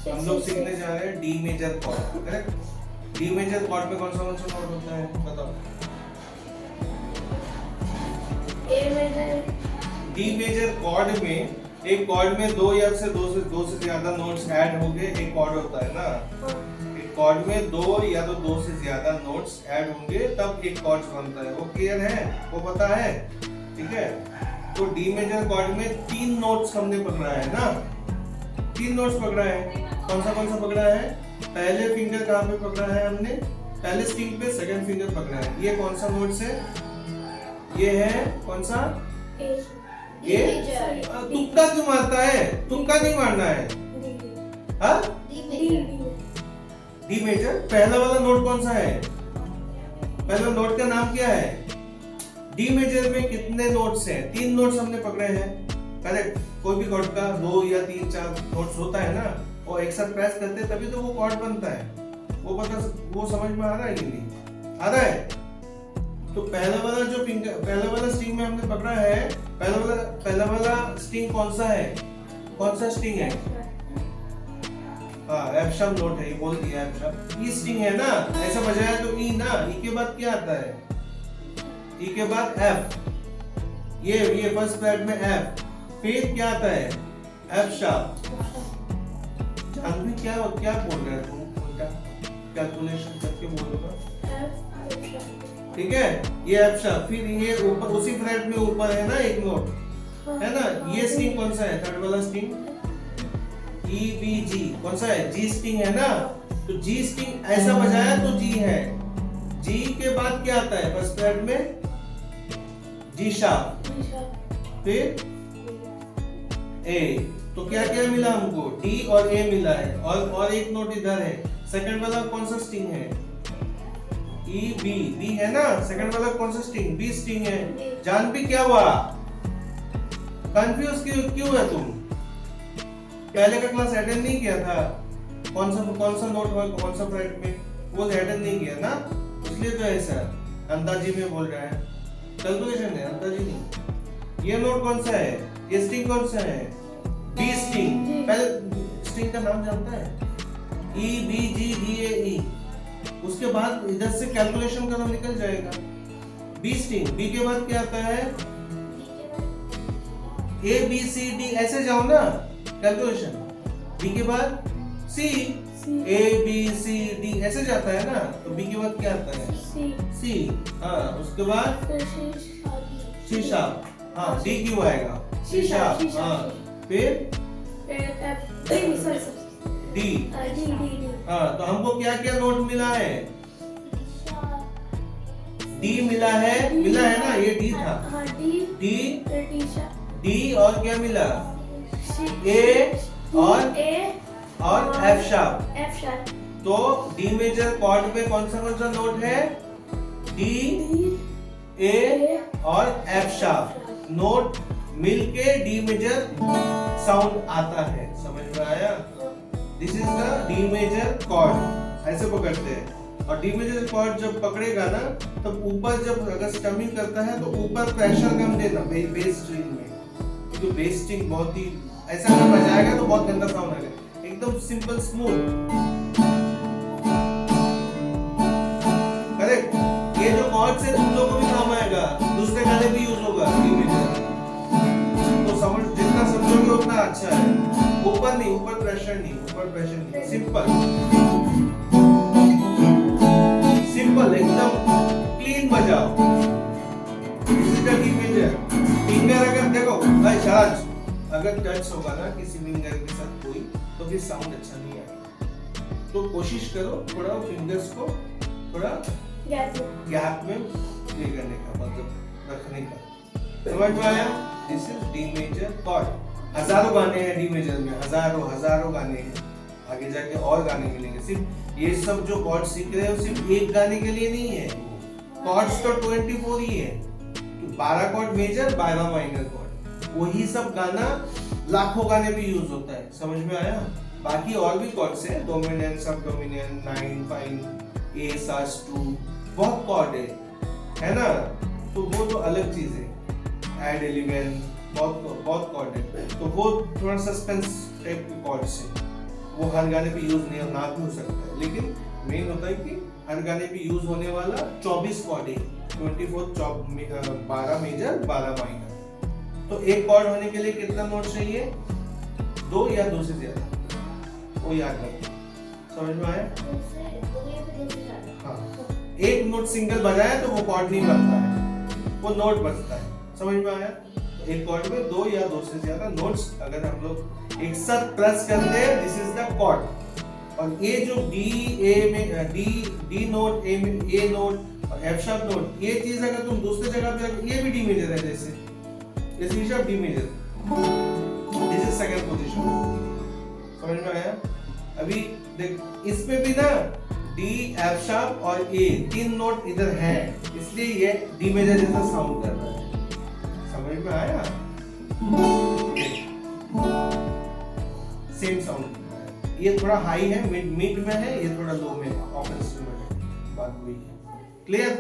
हम लोग सीखने जा रहे हैं D major chord, correct. D major chord में कौन सा नोट होता है बताओ। A major. D major chord में एक कॉर्ड में दो से ज्यादा नोट्स ऐड होंगे, एक कॉर्ड होता है ना। एक कॉर्ड में दो से ज्यादा नोट्स ऐड होंगे तब एक कॉर्ड बनता है। वो क्लियर है, वो पता है, ठीक है। तो डी मेजर कॉर्ड में 3 नोट्स हमने पकड़ा है ना, 3 नोट्स पकड़ा है। कौन सा पकड़ा है? पहले फिंगर कहाँ पे पकड़ा है हमने? पहले स्ट्रिंग पे सेकंड फिंगर पकड़ा है। ये कौन सा नोट्स है? ये है कौन सा? ये तुक्का क्यों मारता है? तुक्का नहीं मारना है। हाँ? डी मेजर पहला वाला नोट कौन सा है? पहला नोट का नाम क्या है? डी मेजर में कितने नोट्स हैं? 3 नोट्स हमने पकड़े हैं, करेक्ट। कोई भी कॉर्ड का 2 या 3 4 नोट्स होता है ना, और एक साथ प्रेस करते हैं तभी तो वो कॉर्ड बनता है। वो समझ में आ रहा है कि नहीं आ रहा है? तो पहला वाला स्ट्रिंग में हमने पकड़ा है। पहला वाला स्ट्रिंग कौन सा है? कौन सा स्ट्रिंग है? हाँ, एफ शार्प नोट है, ये बोल दिया एफ शार्प। ई स्ट्रिंग है ना, ऐसा बजाया तो ई ना। ई के बाद क्या आता है? ई के बाद एफ। ये फर्स्ट फ्रेट में एफ, फिर क्या आता है? F sharp. जानवी क्या बोल रहे हैं तुम? उल्टा कैलकुलेशन करके बोलोगा, ठीक है। ये एफ शार्प, फिर ये ऊपर उसी फ्रेट में ऊपर है ना एक नोट, है ना। ये स्ट्रिंग कौन सा है? थर्ड वाला स्ट्रिंग ई बी जी कौन सा है? जी स्ट्रिंग है ना। तो जी स्ट्रिंग ऐसा बजाया तो जी है। जी के बाद क्या आता है फर्स्ट फ्रेट में? जी शार्प, फिर ए। तो क्या मिला हमको? डी और ए मिला है, और एक नोट इधर है। सेकंड वाला कौन सा स्ट्रिंग है? ई बी है ना। सेकंड वाला कौन सा स्ट्रिंग? बी स्ट्रिंग है। जान भी क्या हुआ? कंफ्यूज क्यों है तुम? पहले का क्लास अटेंड नहीं किया था? कौन सा नोट हुआ कौन सा फ्रेट में, वो अटेंड नहीं किया ना, इसलिए तो ऐसा अंदाजी में बोल रहा है। कैलकुलेशन है, अंदाजी नहीं। ये नोट कौन सा है? ये स्ट्रिंग कौन सा है? Be string. पहले स्ट्रिंग का नाम जानता है? E B G D A E. उसके बाद इधर से कैलकुलेशन करना निकल जाएगा। बी स्ट्रिंग, बी के बाद क्या आता है? ए बी सी डी, ऐसे जाओ ना कैलकुलेशन। बी के बाद सी, ए बी सी डी ऐसे जाता है ना। तो बी के बाद क्या आता है? सी। हाँ, उसके बाद सी शार्प। हाँ, डी क्यों आएगा? C sharp. हाँ, फिर डी। हाँ, तो हमको क्या नोट मिला है? डी मिला है ना, ये डी था। डी और क्या मिला? ए और एफ शार्प। तो डी मेजर कॉर्ड में कौन सा नोट है? डी, ए और एफ शार्प नोट मिलके डी मेजर साउंड आता है। समझ में आया? This is the D major chord, ऐसे पकड़ते हैं। और डी मेजर कॉर्ड जब पकड़ेगा ना, तब ऊपर जब अगर स्टमिंग करता है तो ऊपर प्रेशर कम देना बेस स्ट्रिंग में, क्योंकि बेस स्ट्रिंग बहुत ही ऐसा अगर बजाएगा तो बहुत गंदा साउंड आएगा। एकदम सिंपल स्मूथ, करेक्ट। ये जो कॉर्ड से तुम लोगों को भी काम आएगा, दूसरे गाने भी यूज होगा डी मेजर। तो समझ, जितना समझोगे उतना अच्छा है। ऊपर प्रेशर नहीं, सिंपल एकदम क्लीन बजाओ। इसका डी मेजर फिंगर अगर देखो भाई शाज, अगर टच होगा ना किसी फिंगर के साथ कोई, तो फिर साउंड अच्छा नहीं आएगा। तो कोशिश करो थोड़ा फिंगर्स को थोड़ा गैप में ये करने का, मतलब रखने का। समझ में आया? This is D major chord. हजारों गाने हैं डी मेजर में, हजारों गाने हैं। आगे जाके और गाने मिलेंगे। सिर्फ ये सब जो कॉर्ड सीख रहे हो सिर्फ एक गाने के लिए नहीं है। कॉर्ड्स तो 24 ही है। तो 12 कॉर्ड मेजर, 12 माइनर कॉर्ड, वही सब गाना लाखों गाने भी यूज होता है। समझ में आया? बाकी और भी कॉर्ड्स हैं, डोमिनेंट, सब डोमिनेंट, 9, 5, ए सास 2, बहुत कॉर्ड है ना। तो वो तो अलग चीज है। ऐड 11 बहुत कॉर्ड है, तो वो थोड़ा सस्पेंस टाइप के कॉर्ड्स है। वो हर गाने पे यूज नहीं ना भी हो सकता है, लेकिन मेन होता है कि हर गाने पे यूज होने वाला 24 कॉर्ड है, 12 मेजर 12 माइनर। तो एक कॉर्ड होने के लिए कितना नोट चाहिए? 2 या 2 से ज्यादा, वो याद रखो। समझ में आया? हाँ, एक नोट सिंगल बजाया तो वो कॉर्ड नहीं बनता है, वो नोट बजता है। समझ में आया? तो एक कॉर्ड में 2 या 2 से ज्यादा नोट्स अगर हम लोग एक साथ प्रेस करते हैं, दिस इज द कॉर्ड। और ये जो डी नोट, ए नोट और एफ शार्प नोट, ये चीज अगर तुम दूसरी जगह पे, ये भी डी मेजर है, जैसे D sharp D major, this is second position. समझ में आया? अभी देख, इसमें भी ना डी, एफ शार्प और ए 3 नोट इधर है, इसलिए ये डी मेजर जैसा साउंड कर रहा है। समझ में आया? Same sound. ये थोड़ा हाई है, मिड में है, ये थोड़ा लो में है, ऑफ इंस्ट्रूमेंट है, बात वही है। क्लियर?